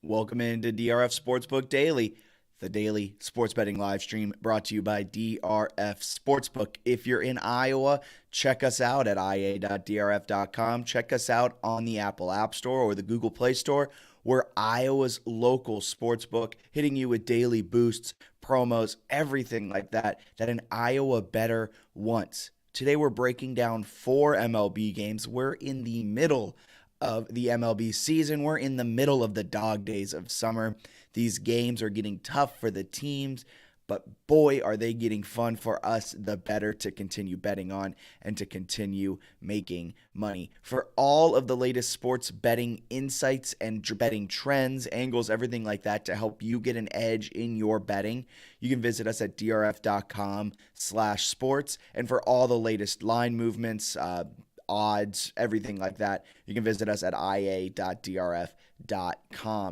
Welcome into DRF Sportsbook Daily, the daily sports betting live stream brought to you by DRF Sportsbook. If you're in Iowa, check us out at ia.drf.com. Check us out on the Apple App Store or the Google Play Store. We're Iowa's local sportsbook, hitting you with daily boosts, promos, everything like that an Iowa bettor wants. Today we're breaking down 4 MLB games. We're in the middle of the MLB season. We're in the middle of the dog days of summer. These games are getting tough for the teams, but boy, are they getting fun for us, the bettor, to continue betting on and to continue making money. For all of the latest sports betting insights and betting trends, angles, everything like that to help you get an edge in your betting, you can visit us at drf.com/sports. And for all the latest line movements, odds, everything like that, you can visit us at ia.drf.com.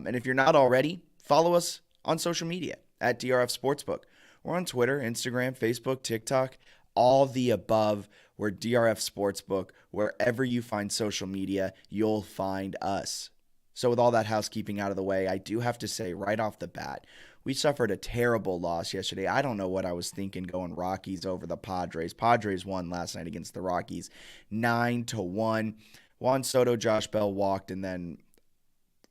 And if you're not already, follow us on social media at DRF Sportsbook. We're on Twitter, Instagram, Facebook, TikTok, all the above. We're DRF Sportsbook. Wherever you find social media, you'll find us. So with all that housekeeping out of the way, I do have to say right off the bat, we suffered a terrible loss yesterday. I don't know what I was thinking going Rockies over the Padres. Padres won last night against the Rockies 9-1. Juan Soto, Josh Bell walked, and then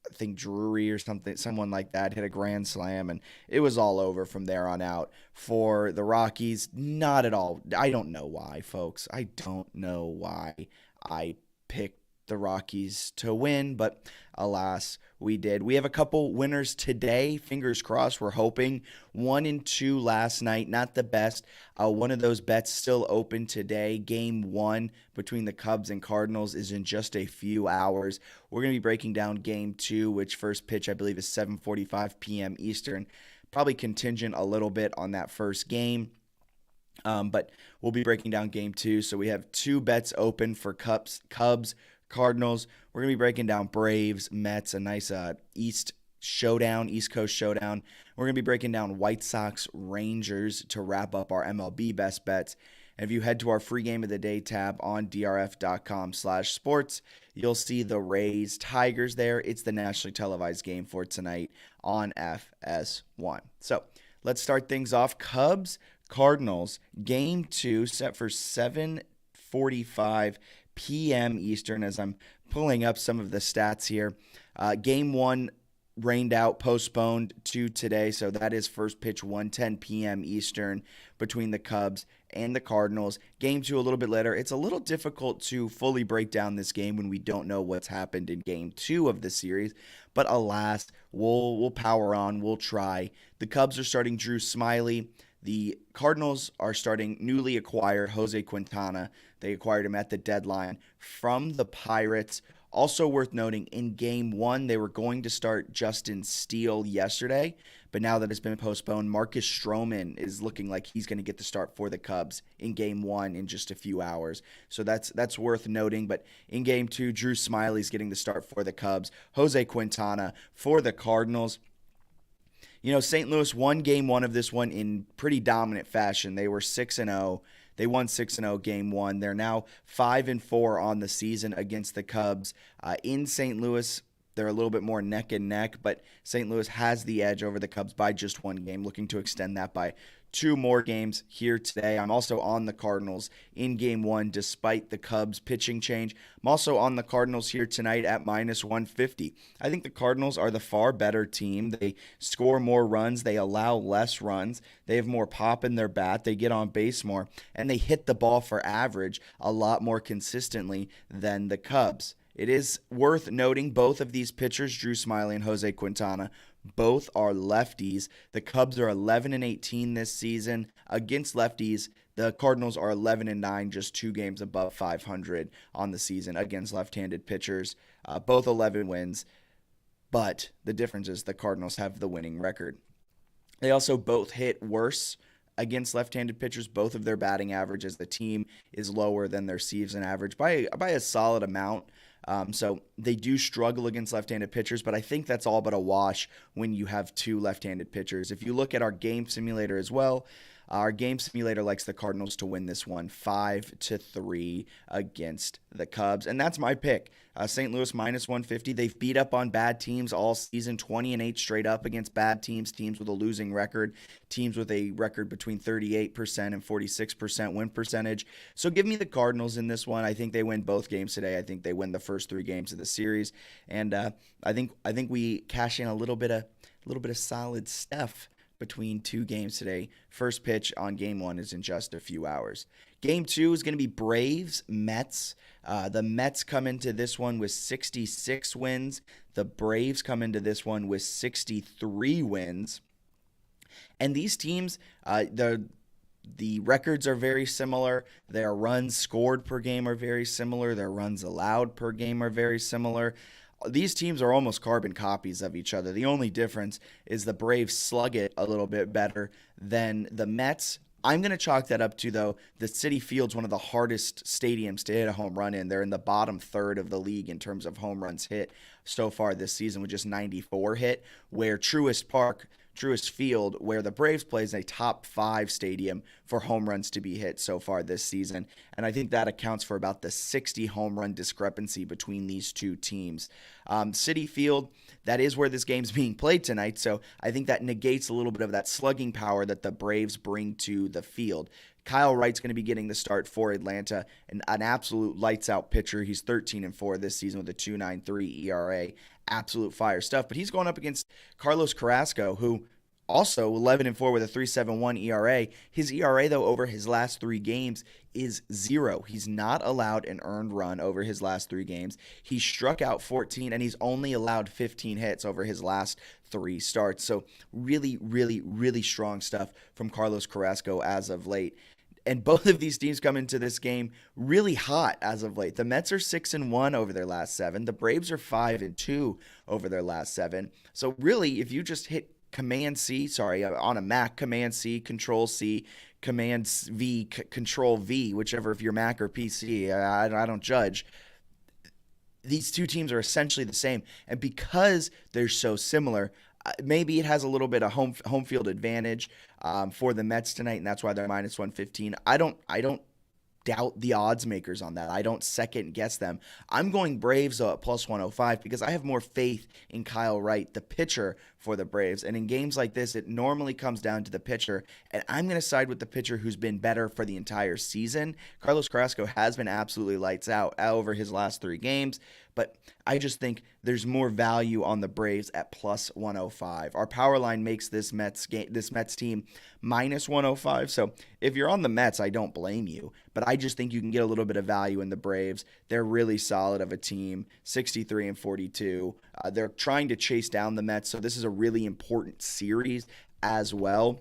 I think Drury or someone like that hit a grand slam, and it was all over from there on out for the Rockies. Not at all. I don't know why, folks. I don't know why I picked the Rockies to win, but alas, we did. We have a couple winners today. Fingers crossed. We're hoping 1 and 2 last night. Not the best. One of those bets still open today. Game 1 between the Cubs and Cardinals is in just a few hours. We're going to be breaking down Game 2, which first pitch I believe is 7:45 p.m. Eastern. Probably contingent a little bit on that first game. But we'll be breaking down Game 2. So we have 2 bets open for Cubs, Cardinals. We're going to be breaking down Braves, Mets, a nice East Coast showdown. We're going to be breaking down White Sox, Rangers to wrap up our MLB best bets. And if you head to our free game of the day tab on drf.com/sports, you'll see the Rays Tigers there. It's the nationally televised game for tonight on FS1. So let's start things off. Cubs, Cardinals, Game 2 set for 7:45 p.m. Eastern as I'm pulling up some of the stats here. Game 1 rained out, postponed to today, so that is first pitch 1:10 p.m. Eastern between the Cubs and the Cardinals. Game 2 a little bit later. It's a little difficult to fully break down this game when we don't know what's happened in Game 2 of the series, but alas, we'll power on, we'll try. The Cubs are starting Drew Smyly. The Cardinals are starting newly acquired Jose Quintana. They acquired him at the deadline from the Pirates. Also worth noting, in Game 1, they were going to start Justin Steele yesterday, but now that it's been postponed, Marcus Stroman is looking like he's going to get the start for the Cubs in Game 1 in just a few hours. So that's worth noting. But in Game 2, Drew Smyly's getting the start for the Cubs. Jose Quintana for the Cardinals. You know, St. Louis won Game 1 of this one in pretty dominant fashion. They were 6-0. They won 6-0 Game 1. They're now 5-4 on the season against the Cubs. In St. Louis, they're a little bit more neck and neck, but St. Louis has the edge over the Cubs by just 1 game, looking to extend that by 2 more games here today. I'm also on the Cardinals in Game 1 despite the Cubs pitching change. I'm also on the Cardinals here tonight at -150. I think the Cardinals are the far better team. They score more runs. They allow less runs. They have more pop in their bat. They get on base more, and they hit the ball for average a lot more consistently than the Cubs. It is worth noting both of these pitchers, Drew Smyly and Jose Quintana, both are lefties. The Cubs are 11-18 this season against lefties. The Cardinals are 11-9, just 2 games above 500 on the season against left-handed pitchers. Both 11 wins, but the difference is the Cardinals have the winning record. They also both hit worse against left-handed pitchers. Both of their batting averages, the team is lower than their season average by a solid amount. So they do struggle against left-handed pitchers, but I think that's all but a wash when you have 2 left-handed pitchers. If you look at our game simulator as well, Our game simulator likes the Cardinals to win this one 5-3 against the Cubs. And that's my pick. St. Louis minus 150. They've beat up on bad teams all season, 20-8 straight up against bad teams, teams with a losing record, teams with a record between 38% and 46% win percentage. So give me the Cardinals in this one. I think they win both games today. I think they win the first 3 games of the series. And I think we cash in a little bit of solid stuff between 2 games today. First pitch on game 1 is in just a few hours. Game 2 is going to be Braves-Mets. The Mets come into this one with 66 wins. The Braves come into this one with 63 wins. And these teams, the records are very similar. Their runs scored per game are very similar. Their runs allowed per game are very similar. These teams are almost carbon copies of each other. The only difference is the Braves slug it a little bit better than the Mets. I'm going to chalk that up to, though, the Citi Field's one of the hardest stadiums to hit a home run in. They're in the bottom third of the league in terms of home runs hit so far this season with just 94 hit, where Truist Field, where the Braves play, is a top 5 stadium for home runs to be hit so far this season. And I think that accounts for about the 60 home run discrepancy between these two teams. Citi Field, that is where this game's being played tonight, so I think that negates a little bit of that slugging power that the Braves bring to the field. Kyle Wright's going to be getting the start for Atlanta, and an absolute lights-out pitcher. He's 13-4 this season with a 2.93 ERA. Absolute fire stuff. But he's going up against Carlos Carrasco, who also 11-4 with a 3.71 ERA. His ERA, though, over his last 3 games is 0. He's not allowed an earned run over his last 3 games. He struck out 14, and he's only allowed 15 hits over his last 3 starts. So really, really, really strong stuff from Carlos Carrasco as of late. And both of these teams come into this game really hot as of late. The Mets are 6-1 over their last 7. The Braves are 5-2 over their last 7. So really, if you just hit on a Mac, Command C, Control C, Command V, Control V, whichever, if you're Mac or PC, I don't judge. These two teams are essentially the same. And because they're so similar, maybe it has a little bit of home field advantage for the Mets tonight, and that's why they're minus 115. I don't doubt the odds makers on that. I don't second guess them. I'm going Braves at plus 105 because I have more faith in Kyle Wright, the pitcher for the Braves. And in games like this, it normally comes down to the pitcher, and I'm going to side with the pitcher who's been better for the entire season. Carlos Carrasco has been absolutely lights out over his last 3 games, but I just think there's more value on the Braves at plus 105. Our power line makes this Mets team minus 105. So if you're on the Mets, I don't blame you, but I just think you can get a little bit of value in the Braves. They're really solid of a team, 63-42. They're trying to chase down the Mets, so this is a really important series as well.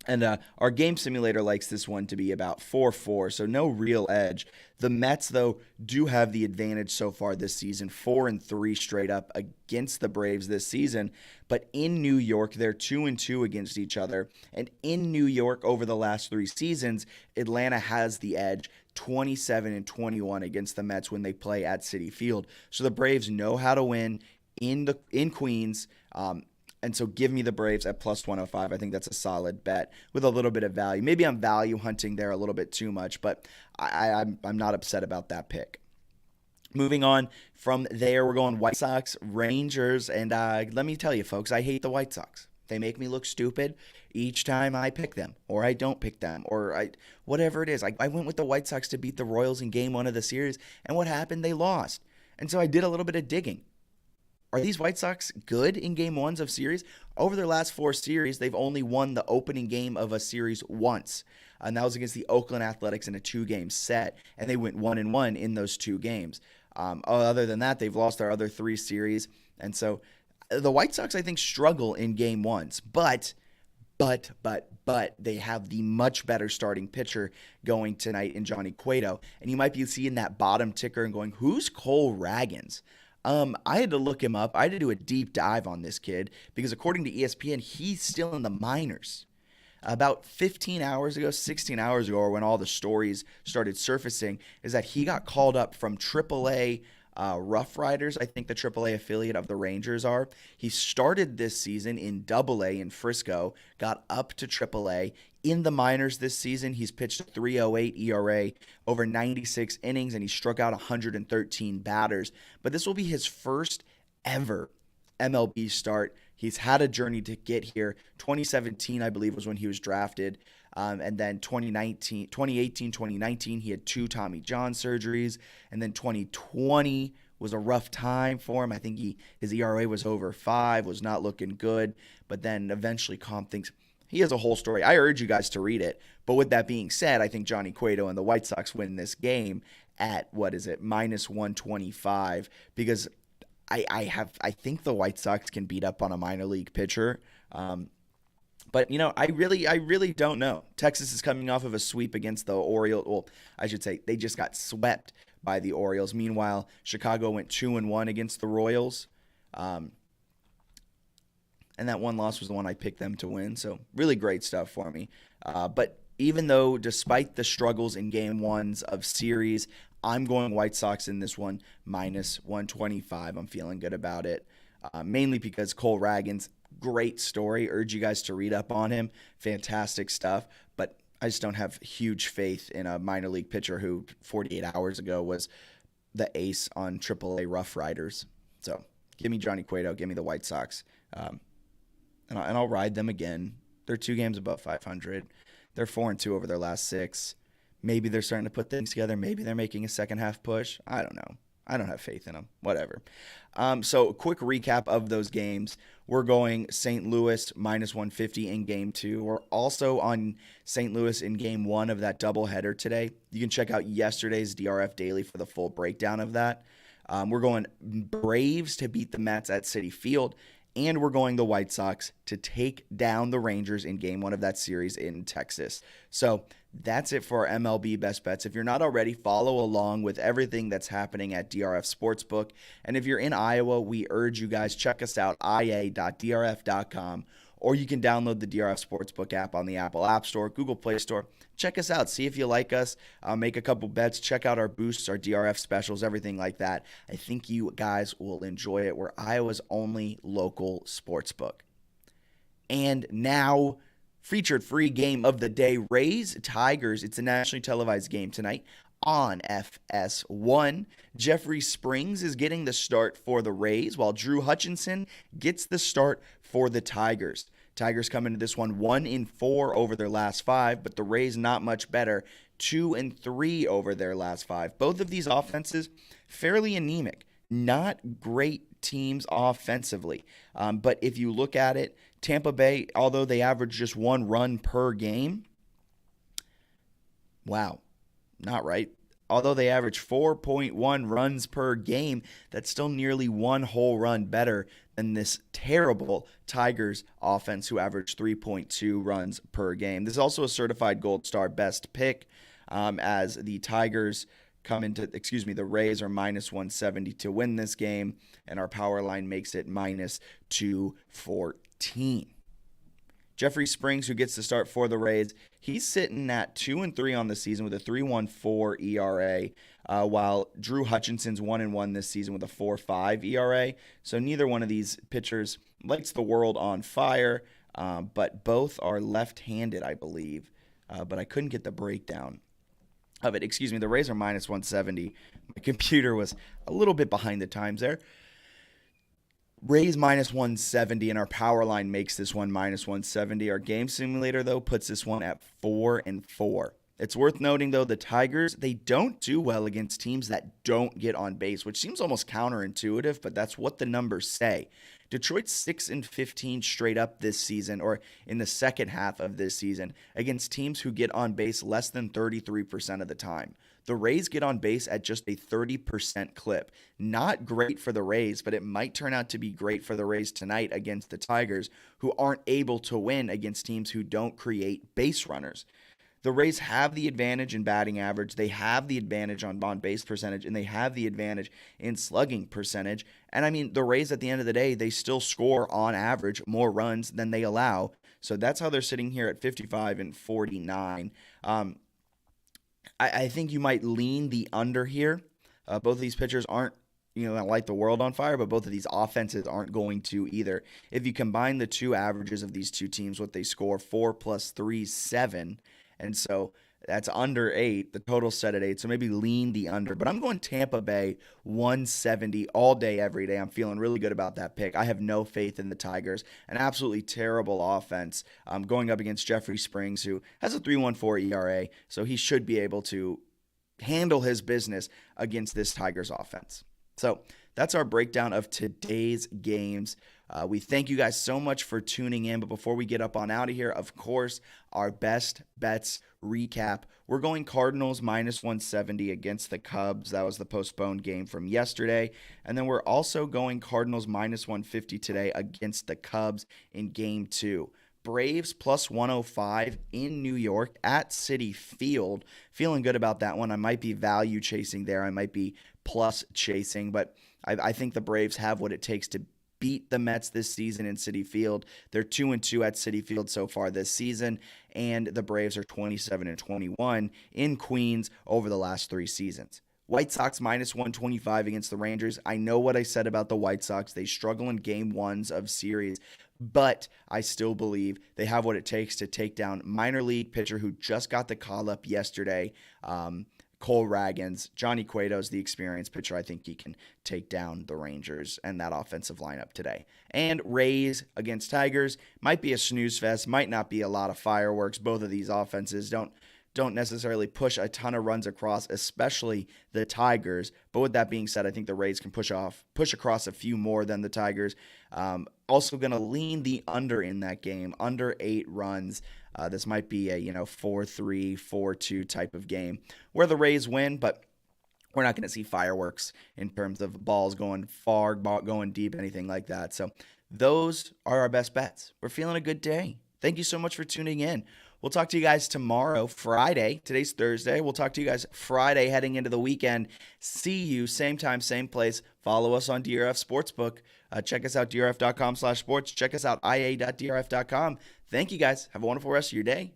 And our game simulator likes this one to be about 4-4, so no real edge. The Mets, though, do have the advantage so far this season, 4-3 straight up against the Braves this season. But in New York, they're 2-2 against each other. And in New York, over the last 3 seasons, Atlanta has the edge, 27-21 against the Mets when they play at Citi Field. So the Braves know how to win in Queens. And so give me the Braves at plus 105. I think that's a solid bet with a little bit of value. Maybe I'm value hunting there a little bit too much, but I'm not upset about that pick. Moving on from there, we're going White Sox, Rangers, and let me tell you, folks, I hate the White Sox. They make me look stupid each time I pick them, or I don't pick them, or whatever it is. I went with the White Sox to beat the Royals in Game 1 of the series, and what happened? They lost. And so I did a little bit of digging. Are these White Sox good in Game 1s of series? Over their last 4 series, they've only won the opening game of a series once, and that was against the Oakland Athletics in a 2-game set, and they went 1-1 in those 2 games. Other than that, they've lost their other 3 series, and so the White Sox, I think, struggle in Game 1s, but they have the much better starting pitcher going tonight in Johnny Cueto, and you might be seeing that bottom ticker and going, who's Cole Ragans? I had to look him up. I had to do a deep dive on this kid because according to ESPN, he's still in the minors. About 15 hours ago, 16 hours ago, or when all the stories started surfacing, is that he got called up from AAA Rough Riders, I think the AAA affiliate of the Rangers are. He started this season in AA in Frisco, got up to AAA. In the minors this season, he's pitched a 3.08 ERA over 96 innings, and he struck out 113 batters. But this will be his first ever MLB start. He's had a journey to get here. 2017, I believe, was when he was drafted. And then 2018, 2019, he had 2 Tommy John surgeries. And then 2020 was a rough time for him. I think his ERA was over 5, was not looking good. But then eventually calmed things. He has a whole story. I urge you guys to read it. But with that being said, I think Johnny Cueto and the White Sox win this game at, minus 125, because I think the White Sox can beat up on a minor league pitcher. But I really don't know. Texas is coming off of a sweep against the Orioles. Well, I should say they just got swept by the Orioles. Meanwhile, Chicago went 2-1 against the Royals. And that one loss was the one I picked them to win. So really great stuff for me. But even though, despite the struggles in game ones of series, I'm going White Sox in this one, minus 125. I'm feeling good about it. Mainly because Cole Ragans, great story. Urge you guys to read up on him. Fantastic stuff. But I just don't have huge faith in a minor league pitcher who 48 hours ago was the ace on AAA Rough Riders. So give me Johnny Cueto. Give me the White Sox. And I'll ride them again. They're 2 games above 500. They're 4-2 over their last 6. Maybe they're starting to put things together. Maybe they're making a second half push. I don't know. I don't have faith in them. Whatever. So a quick recap of those games. We're going St. Louis minus 150 in game 2. We're also on St. Louis in game 1 of that doubleheader today. You can check out yesterday's DRF Daily for the full breakdown of that. We're going Braves to beat the Mets at Citi Field. And we're going the White Sox to take down the Rangers in game 1 of that series in Texas. So that's it for our MLB best bets. If you're not already, follow along with everything that's happening at DRF Sportsbook. And if you're in Iowa, we urge you guys, check us out, ia.drf.com. Or you can download the DRF Sportsbook app on the Apple App Store, Google Play Store. Check us out. See if you like us. Make a couple bets. Check out our boosts, our DRF specials, everything like that. I think you guys will enjoy it. We're Iowa's only local sportsbook. And now, featured free game of the day, Rays Tigers. It's a nationally televised game tonight on FS1. Jeffrey Springs is getting the start for the Rays, while Drew Hutchinson gets the start for the Tigers. Tigers come into this one 1-4 over their last 5, but the Rays not much better, 2-3 over their last 5. Both of these offenses fairly anemic, not great teams offensively. But if you look at it, Tampa Bay, although they average just 1 run per game, wow, not right. Although they average 4.1 runs per game, that's still nearly 1 whole run better than this terrible Tigers offense who average 3.2 runs per game. This is also a certified Gold Star best pick as the Tigers the Rays are minus 170 to win this game, and our power line makes it minus 214. Jeffrey Springs, who gets the start for the Rays, he's sitting at 2-3 on the season with a 3.14 ERA, while Drew Hutchinson's 1-1 this season with a 4.5 ERA. So neither one of these pitchers lights the world on fire, but both are left-handed, I believe. But I couldn't get the breakdown of it. The Rays are minus 170. My computer was a little bit behind the times there. Rays minus 170, and our power line makes this one minus 170. Our game simulator, though, puts this one at 4-4. It's worth noting, though, the Tigers, they don't do well against teams that don't get on base, which seems almost counterintuitive, but that's what the numbers say. Detroit's 6-15 straight up this season, or in the second half of this season, against teams who get on base less than 33% of the time. The Rays get on base at just a 30% clip. Not great for the Rays, but it might turn out to be great for the Rays tonight against the Tigers, who aren't able to win against teams who don't create base runners. The Rays have the advantage in batting average, they have the advantage on base percentage, and they have the advantage in slugging percentage. And I mean, the Rays at the end of the day, they still score on average more runs than they allow. So that's how they're sitting here at 55-49. I think you might lean the under here. Both of these pitchers aren't light the world on fire, but both of these offenses aren't going to either. If you combine the two averages of these two teams, what they score, 4 + 3 = 7, and so that's under 8. The total set at 8, so maybe lean the under. But I'm going Tampa Bay 170 all day, every day. I'm feeling really good about that pick. I have no faith in the Tigers. An absolutely terrible offense going up against Jeffrey Springs, who has a 3.14 ERA, so he should be able to handle his business against this Tigers offense. So that's our breakdown of today's games. We thank you guys so much for tuning in. But before we get up on out of here, of course, our best bets recap. We're going Cardinals -170 against the Cubs. That was the postponed game from yesterday. And then we're also going Cardinals -150 today against the Cubs in game 2. Braves +105 in New York at Citi Field. Feeling good about that one. I might be value chasing there. I might be plus chasing, but I think the Braves have what it takes to beat the Mets this season in Citi Field. They're 2-2 at Citi Field so far this season, and the Braves are 27-21 in Queens over the last 3 seasons. White Sox -125 against the Rangers. I know what I said about the White Sox. They struggle in game 1s of series, but I still believe they have what it takes to take down minor league pitcher who just got the call up yesterday, Cole Ragans. Johnny Cueto's the experienced pitcher. I think he can take down the Rangers and that offensive lineup today. And Rays against Tigers might be a snooze fest, might not be a lot of fireworks. Both of these offenses don't necessarily push a ton of runs across, especially the Tigers. But with that being said, I think the Rays can push across a few more than the Tigers. Also going to lean the under in that game, under 8 runs. This might be a 4-3, 4-2 type of game where the Rays win, but we're not going to see fireworks in terms of balls going far, going deep, anything like that. So those are our best bets. We're feeling a good day. Thank you so much for tuning in. We'll talk to you guys tomorrow, Friday. Today's Thursday. We'll talk to you guys Friday heading into the weekend. See you same time, same place. Follow us on DRF Sportsbook. Check us out, drf.com/sports. Check us out, ia.drf.com. Thank you guys. Have a wonderful rest of your day.